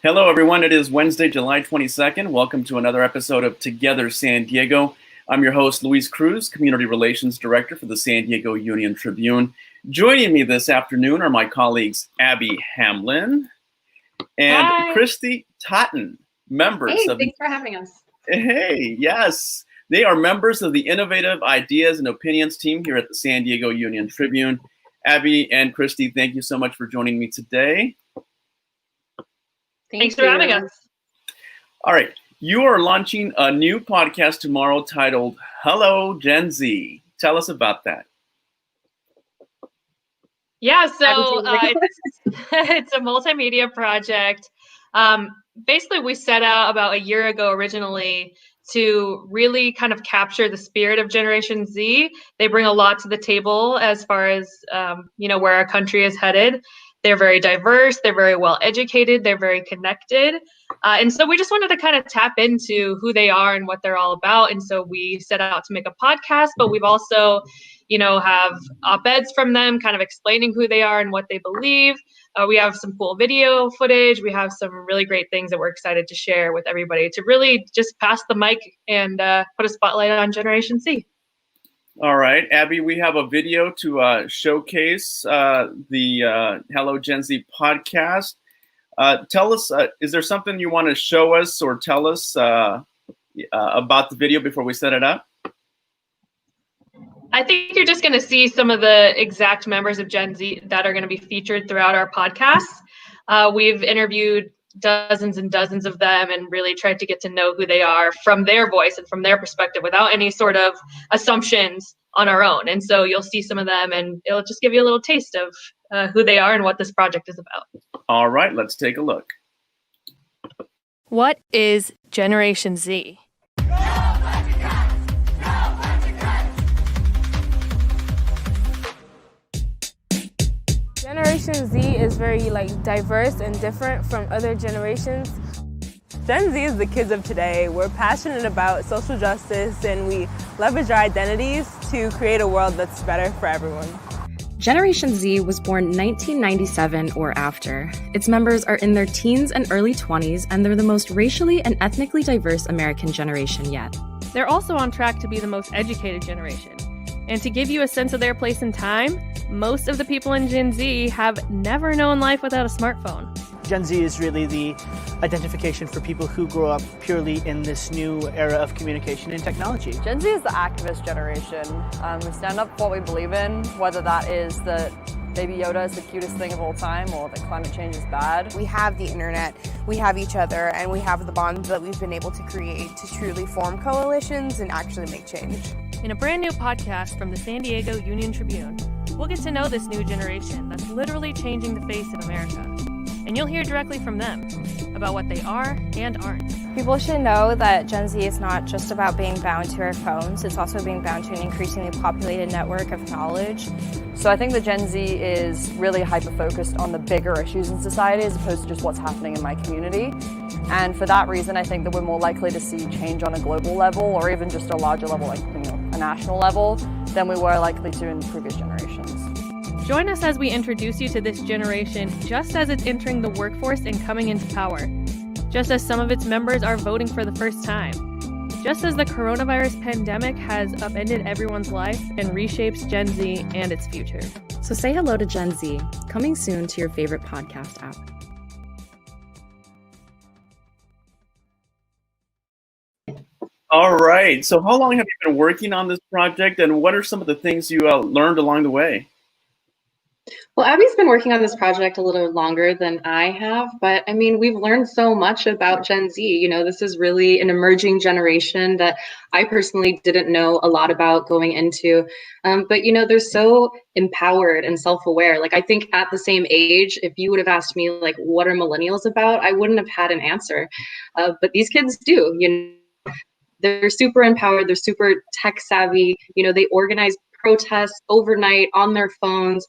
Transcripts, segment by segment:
Hello, everyone. It is Wednesday, July 22nd. Welcome to another episode of Together San Diego. I'm your host, Luis Cruz, Community Relations Director for the San Diego Union-Tribune. Joining me this afternoon are my colleagues, Abby Hamblin and Kristy Totten, members of... Thanks for having us. Hey, yes. They are members of the Innovative Ideas and Opinions team here at the San Diego Union-Tribune. Abby and Kristy, thank you so much for joining me today. Thanks for having us. All right. You are launching a new podcast tomorrow titled Hello, Gen Z. Tell us about that. Yeah, so it's a multimedia project. Basically, we set out about a year ago originally to really kind of capture the spirit of Generation Z. They bring a lot to the table as far as, where our country is headed. They're very diverse, they're very well educated, they're very connected. And so we just wanted to kind of tap into who they are and what they're all about. And so we set out to make a podcast, but we've also, have op-eds from them kind of explaining who they are and what they believe. We have some cool video footage. We have some really great things that we're excited to share with everybody to really just pass the mic and put a spotlight on Generation Z. All right, Abby, we have a video to showcase the Hello Gen Z podcast. Tell us, is there something you want to show us or tell us about the video before we set it up? I think you're just going to see some of the exact members of Gen Z that are going to be featured throughout our podcast. We've interviewed dozens and dozens of them and really tried to get to know who they are from their voice and from their perspective without any sort of assumptions on our own. And so you'll see some of them and it'll just give you a little taste of who they are and what this project is about. All right, let's take a look. What is Generation Z? Generation Z is very diverse and different from other generations. Gen Z is the kids of today. We're passionate about social justice and we leverage our identities to create a world that's better for everyone. Generation Z was born 1997 or after. Its members are in their teens and early 20s, and they're the most racially and ethnically diverse American generation yet. They're also on track to be the most educated generation. And to give you a sense of their place in time, most of the people in Gen Z have never known life without a smartphone. Gen Z is really the identification for people who grow up purely in this new era of communication and technology. Gen Z is the activist generation. We stand up for what we believe in, whether that is that Baby Yoda is the cutest thing of all time or that climate change is bad. We have the internet, we have each other, and we have the bonds that we've been able to create to truly form coalitions and actually make change. In a brand new podcast from the San Diego Union-Tribune, we'll get to know this new generation that's literally changing the face of America. And you'll hear directly from them about what they are and aren't. People should know that Gen Z is not just about being bound to our phones, it's also being bound to an increasingly populated network of knowledge. So I think that Gen Z is really hyper-focused on the bigger issues in society as opposed to just what's happening in my community. And for that reason, I think that we're more likely to see change on a global level or even just a larger level, like a national level, than we were likely to in previous generations. Join us as we introduce you to this generation just as it's entering the workforce and coming into power. Just as some of its members are voting for the first time. Just as the coronavirus pandemic has upended everyone's life and reshapes Gen Z and its future. So say hello to Gen Z, coming soon to your favorite podcast app. All right. So how long have you been working on this project and what are some of the things you learned along the way? Well, Abby's been working on this project a little longer than I have, but I mean, we've learned so much about Gen Z. This is really an emerging generation that I personally didn't know a lot about going into. But they're so empowered and self-aware. I think at the same age, if you would have asked me, what are millennials about? I wouldn't have had an answer. But these kids do, they're super empowered. They're super tech savvy. They organize protests overnight on their phones.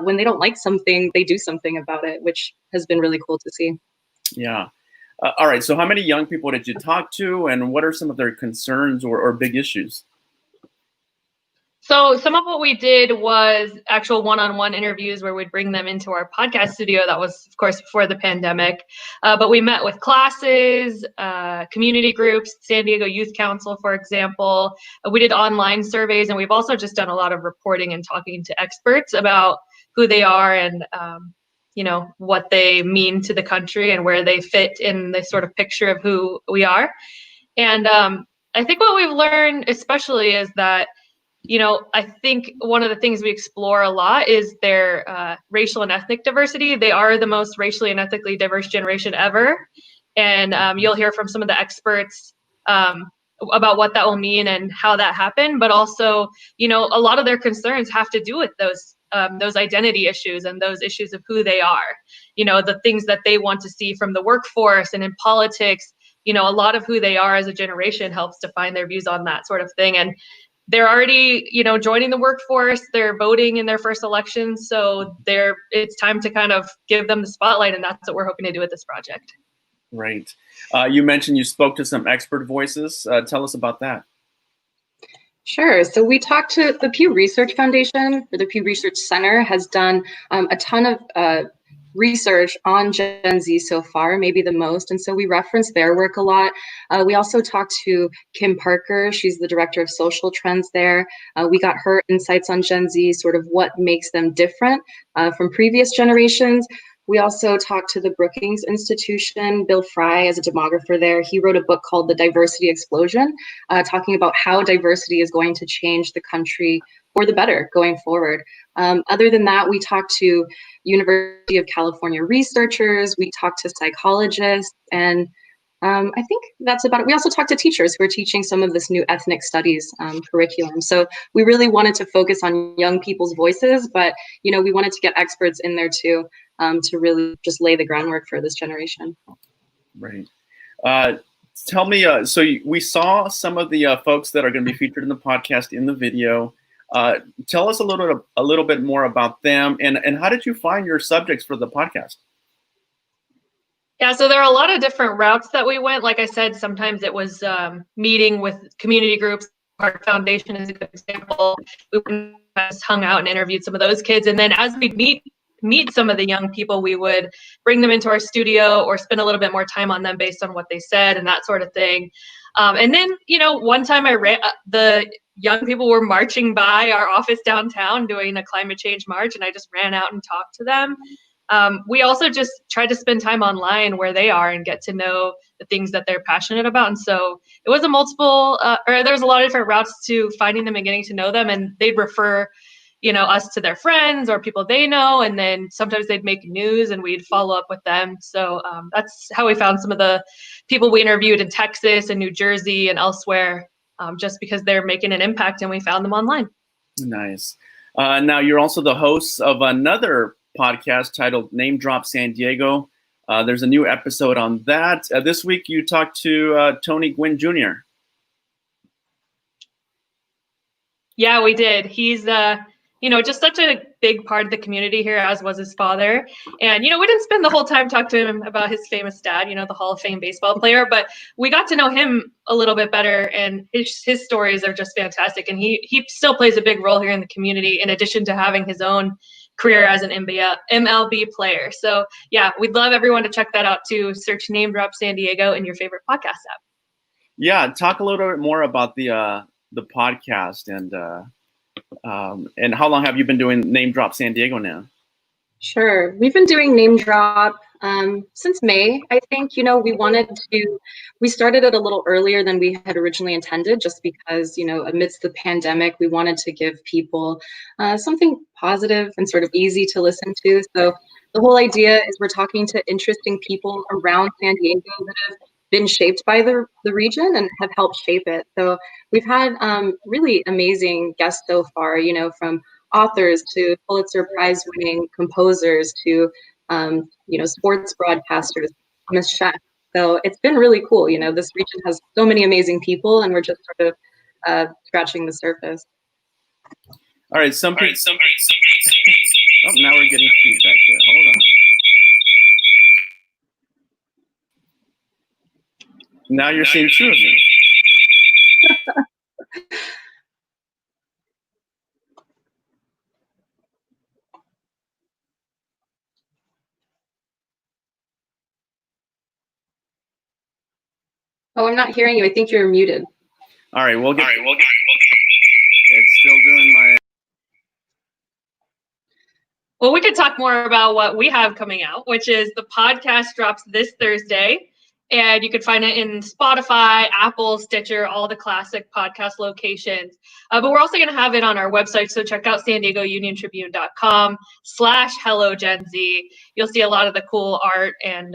When they don't like something, they do something about it, which has been really cool to see. Yeah. All right. So how many young people did you talk to and what are some of their concerns or big issues? So some of what we did was actual one-on-one interviews where we'd bring them into our podcast studio. That was, of course, before the pandemic. But we met with classes, community groups, San Diego Youth Council, for example. We did online surveys, and we've also just done a lot of reporting and talking to experts about who they are and what they mean to the country and where they fit in the sort of picture of who we are. And I think what we've learned especially is that I think one of the things we explore a lot is their racial and ethnic diversity. They are the most racially and ethnically diverse generation ever. And you'll hear from some of the experts about what that will mean and how that happened. But also, a lot of their concerns have to do with those identity issues and those issues of who they are. The things that they want to see from the workforce and in politics. A lot of who they are as a generation helps define their views on that sort of thing. And they're already, joining the workforce. They're voting in their first election. So it's time to kind of give them the spotlight. And that's what we're hoping to do with this project. Right. You mentioned you spoke to some expert voices. Tell us about that. Sure. So we talked to the Pew Research Foundation, or the Pew Research Center has done a ton of research on Gen Z so far, maybe the most. And so we reference their work a lot. We also talked to Kim Parker. She's the director of social trends there. We got her insights on Gen Z, sort of what makes them different from previous generations. We also talked to the Brookings Institution. Bill Fry is a demographer there. He wrote a book called The Diversity Explosion, talking about how diversity is going to change the country for the better going forward. Other than that, we talked to University of California researchers, we talked to psychologists, and I think that's about it. We also talked to teachers who are teaching some of this new ethnic studies curriculum. So we really wanted to focus on young people's voices, but we wanted to get experts in there too, to really just lay the groundwork for this generation. Right. Tell me, so we saw some of the folks that are going to be featured in the podcast in the video. Tell us a little bit more about them, and how did you find your subjects for the podcast? Yeah, so there are a lot of different routes that we went. Like I said, sometimes it was meeting with community groups. Heart Foundation is a good example. We just hung out and interviewed some of those kids, and then as we meet some of the young people, we would bring them into our studio or spend a little bit more time on them based on what they said and that sort of thing. And then, one time the young people were marching by our office downtown doing a climate change march, and I just ran out and talked to them. We also just tried to spend time online where they are and get to know the things that they're passionate about. And so it was there's a lot of different routes to finding them and getting to know them, and they'd refer us to their friends or people they know, and then sometimes they'd make news and we'd follow up with them. So that's how we found some of the people we interviewed in Texas and New Jersey and elsewhere, just because they're making an impact and we found them online. Nice. Now you're also the host of another podcast titled Name Drop San Diego. There's a new episode on that. This week you talked to Tony Gwynn Jr. Yeah, we did. He's just such a big part of the community here, as was his father. And, we didn't spend the whole time talking to him about his famous dad, the Hall of Fame baseball player, but we got to know him a little bit better, and his stories are just fantastic. And he still plays a big role here in the community, in addition to having his own career as an MLB player. So yeah, we'd love everyone to check that out too. Search Name Drop San Diego in your favorite podcast app. Yeah, talk a little bit more about the podcast and how long have you been doing Name Drop San Diego now? Sure. We've been doing Name Drop since May, I think. We started it a little earlier than we had originally intended, just because, amidst the pandemic, we wanted to give people something positive and sort of easy to listen to. So the whole idea is we're talking to interesting people around San Diego that have been shaped by the region and have helped shape it. So we've had really amazing guests so far, from authors to Pulitzer Prize winning composers to, sports broadcasters, famous chefs. So it's been really cool. This region has so many amazing people, and we're just sort of scratching the surface. All right, some people. Oh, now we're getting feedback here. Hold on. Now you're seeing two of me. Oh, I'm not hearing you. I think you're muted. All right, we'll get. It's still doing my. Well, we could talk more about what we have coming out, which is the podcast drops this Thursday. And you can find it in Spotify, Apple, Stitcher, all the classic podcast locations. But we're also going to have it on our website. So check out San Diego Union-Tribune.com/Hello Gen Z. You'll see a lot of the cool art and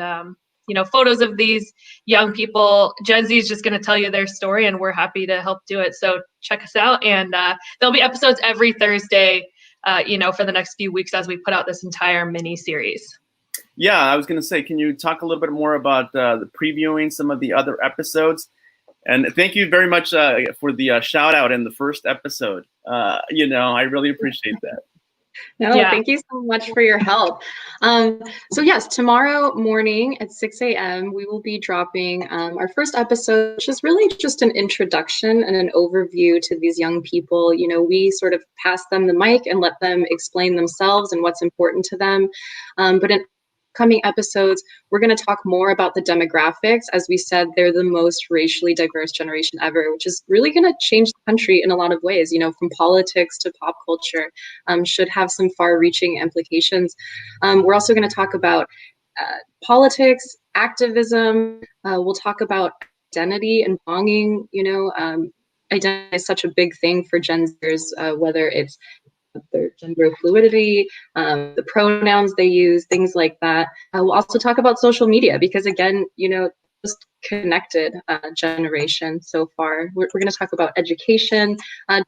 photos of these young people. Gen Z is just going to tell you their story, and we're happy to help do it. So check us out. And there'll be episodes every Thursday, for the next few weeks as we put out this entire mini series. Yeah, I was going to say, can you talk a little bit more about the previewing some of the other episodes? And thank you very much for the shout out in the first episode. I really appreciate that. Thank you so much for your help. So yes, tomorrow morning at 6 a.m. we will be dropping our first episode, which is really just an introduction and an overview to these young people. We sort of pass them the mic and let them explain themselves and what's important to them. But in coming episodes, we're going to talk more about the demographics. As we said, they're the most racially diverse generation ever, which is really going to change the country in a lot of ways, from politics to pop culture, should have some far-reaching implications. We're also going to talk about politics, activism. We'll talk about identity and belonging. Identity is such a big thing for Gen Zers, whether it's their gender fluidity, the pronouns they use, things like that. We'll also talk about social media because, again, just connected generation so far. We're going to talk about education,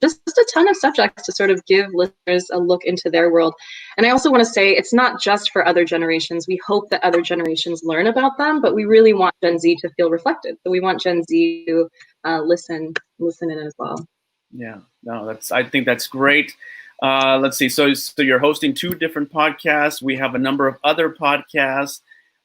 just a ton of subjects to sort of give listeners a look into their world. And I also want to say it's not just for other generations. We hope that other generations learn about them, but we really want Gen Z to feel reflected. So we want Gen Z to listen in as well. Yeah, no, I think that's great. Let's see. So you're hosting 2 different podcasts. We have a number of other podcasts.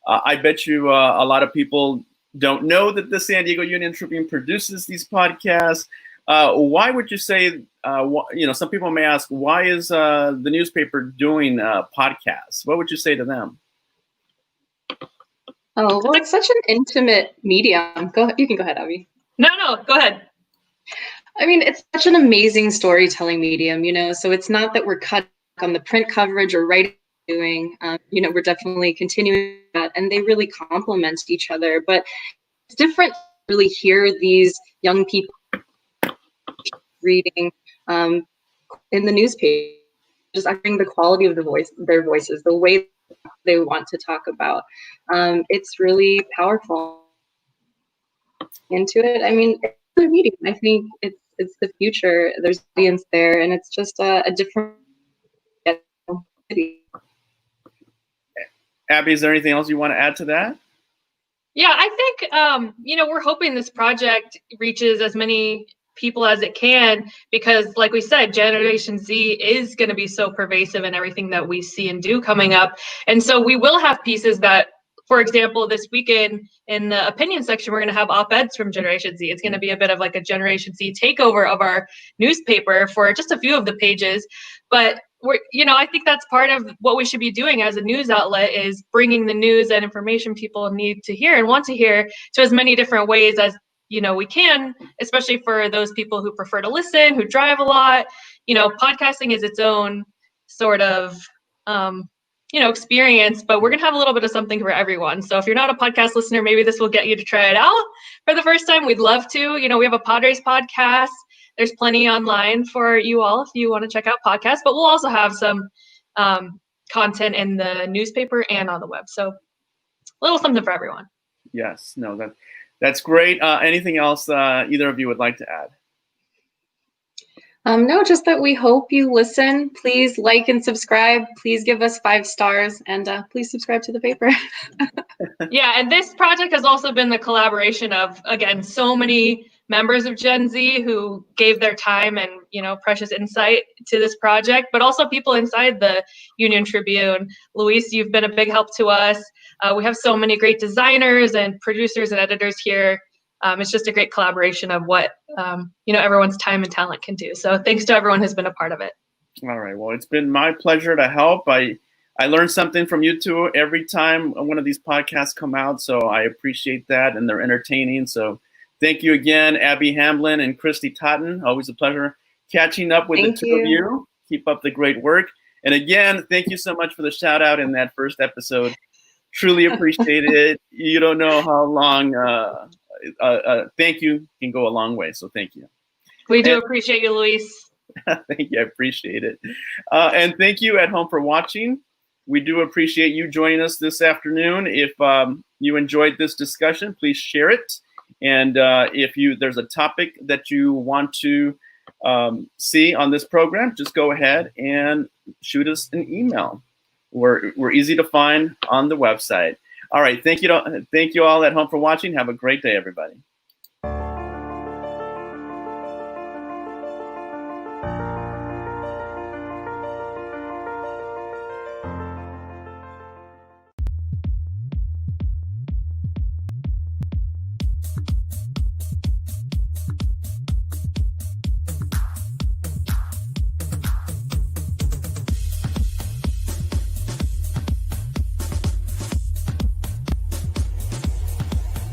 I bet you a lot of people don't know that the San Diego Union-Tribune produces these podcasts. Why would you say, some people may ask, why is the newspaper doing podcasts? What would you say to them? Oh, well, it's such an intimate medium. You can go ahead, Abby. No, go ahead. I mean, it's such an amazing storytelling medium, so it's not that we're cut on the print coverage or writing doing, we're definitely continuing that, and they really complement each other. But it's different to really hear these young people reading in the newspaper, just uttering the quality of their voices, the way they want to talk about. It's really powerful. Into it, I mean, it's a medium. I think it's the future. There's audience there, and it's just a different. Abby, is there anything else you want to add to that? Yeah, I think we're hoping this project reaches as many people as it can, because like we said, Generation Z is going to be so pervasive in everything that we see and do coming up. And so we will have pieces that, for example, this weekend in the opinion section, we're going to have op-eds from Generation Z. It's going to be a bit of like a Generation Z takeover of our newspaper for just a few of the pages. But I think that's part of what we should be doing as a news outlet, is bringing the news and information people need to hear and want to hear to as many different ways as we can, especially for those people who prefer to listen, who drive a lot. Podcasting is its own sort of experience, but we're going to have a little bit of something for everyone. So if you're not a podcast listener, maybe this will get you to try it out for the first time. We'd love to. We have a Padres podcast. There's plenty online for you all if you want to check out podcasts, but we'll also have some content in the newspaper and on the web. So a little something for everyone. Yes, no, that's great. Anything else either of you would like to add? No, just that we hope you listen. Please like and subscribe. Please give us 5 stars, and please subscribe to the paper. Yeah, and this project has also been the collaboration of, again, so many members of Gen Z who gave their time and precious insight to this project, but also people inside the Union-Tribune. Luis, you've been a big help to us. We have so many great designers and producers and editors here. It's just a great collaboration of what everyone's time and talent can do. So thanks to everyone who's been a part of it. All right. Well, it's been my pleasure to help. I learn something from you two every time one of these podcasts come out, so I appreciate that, and they're entertaining. So Thank you again, Abby Hamblin and Kristy Totten. Always a pleasure catching up with the two of you. Keep up the great work. And again, thank you so much for the shout out in that first episode. Truly appreciate it. You don't know how long thank you can go a long way. So thank you. We do appreciate you, Luis. Thank you. I appreciate it. And thank you at home for watching. We do appreciate you joining us this afternoon. If you enjoyed this discussion, please share it. And if there's a topic that you want to see on this program, just go ahead and shoot us an email. We're easy to find on the website. All right. Thank you all at home for watching. Have a great day, everybody.